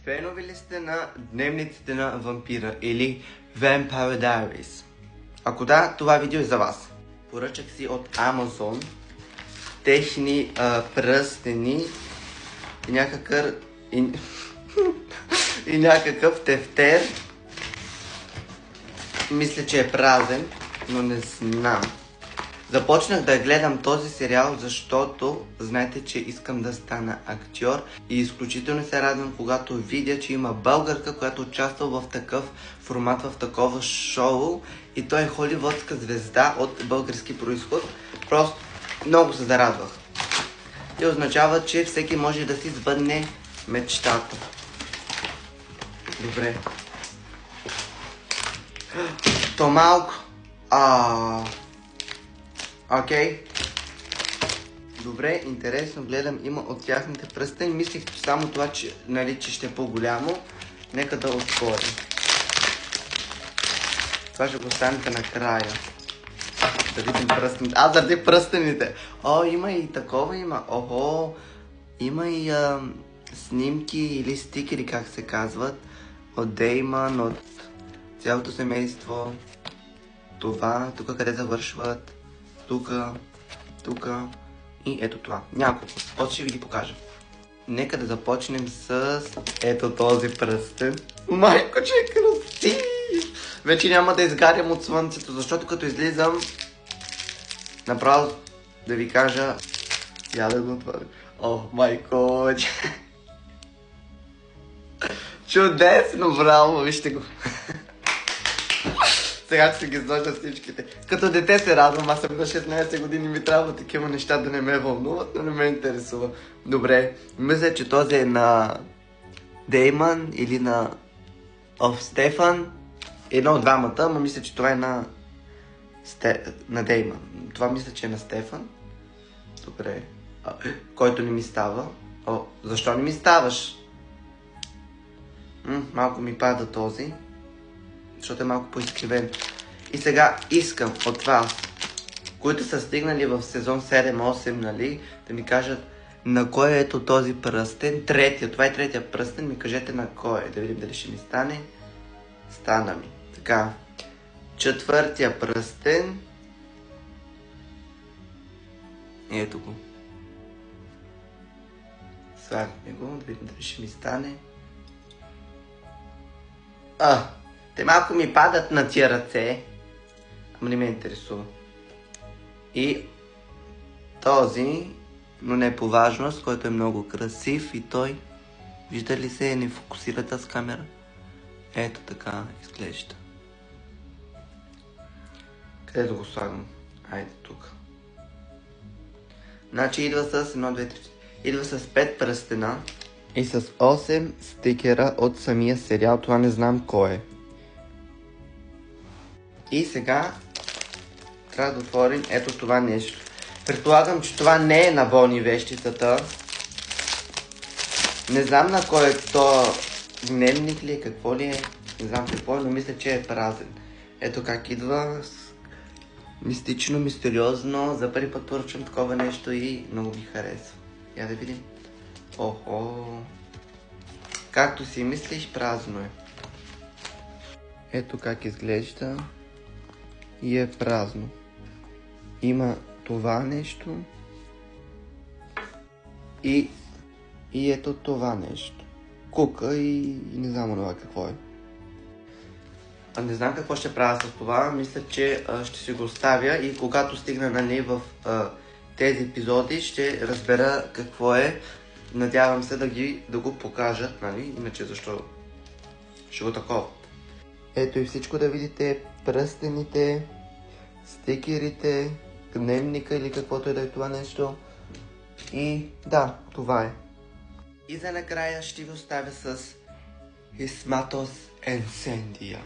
Фенове ли сте на дневниците на вампира или Vampire Diaries? Ако да, това видео е за вас. Поръчах си от Amazon техни пръстени и някакъв тефтер. Мисля, че е празен, но не знам. Започнах да гледам този сериал, защото знаете, че искам да стана актьор и изключително се радвам, когато видя, че има българка, която участва в такъв формат, в такова шоу и той е холивудска звезда от български произход. Просто много се зарадвах. И означава, че всеки може да си сбъдне мечтата. Добре. То малко. Окей. Добре, интересно, гледам, има от тяхните пръстени. Мислих само това, че, че ще е по-голямо. Нека да отворим. Това ще го останете накрая. Да видим пръстените. Заради пръстените. Има и такова, има. Има и снимки или стикери, как се казват. От Деймън, от цялото семейство. Това, тук къде завършват. Тук и ето това. Няколко. После ще ви ги покажа. Нека да започнем с ето този пръстен. Майко, че е красив! Вече няма да изгарям от слънцето, защото като излизам направо да ви кажа, я да го отворя. Майко, чудесно, браво, вижте го. Сега ще ги сложа всичките. Като дете се радвам, аз съм на 16 години, ми трябва такива неща да не ме вълнуват, но не ме интересува. Добре, мисля, че този е на Деймън или на Стефан. Едно от двамата, но мисля, че това е на Деймън. Това мисля, че е на Стефан. Добре. Който не ми става. Защо не ми ставаш? Малко ми пада този. Защото е малко по-изкривен. И сега искам от вас, които са стигнали в сезон 7-8, нали, да ми кажат на кой е ето този пръстен. Третия, това е третия пръстен, ми кажете на кой е, да видим дали ще ми стане. Стана ми. Така, четвъртия пръстен. Ето го. Слагаме го, да видим дали ще ми стане. Те малко ми падат на тия ръце, ама не ме интересува. И този, но не по важност, който е много красив и той, вижда ли се, не фокусира тази камера? Ето така изглежда. Къде да го слагам? Айде тук. Значи идва с 1, 2, 3, идва с 5 пръстена и с 8 стикера от самия сериал, това не знам кой е. И сега трябва да отворим ето това нещо. Предполагам, че това не е на Бони вещицата. Не знам на кой е то, дневник ли е, какво ли е, не знам какво е, но мисля, че е празен. Ето как идва, мистично, мистериозно, за първи път поръчвам такова нещо и много ми харесва. Я да видим. Както си мислиш, празно е. Ето как изглежда. И е празно. Има това нещо. И ето това нещо. Кука и не знам това какво е. Не знам какво ще правя с това. Мисля, че ще си го оставя и когато стигна в тези епизоди ще разбера какво е. Надявам се да го покажат, нали? Иначе защо ще го такова. Ето и всичко да видите, пръстените, стикерите, дневника или каквото и да е това нещо. И да, това е. И за накрая ще ви оставя с His Matos Encendia.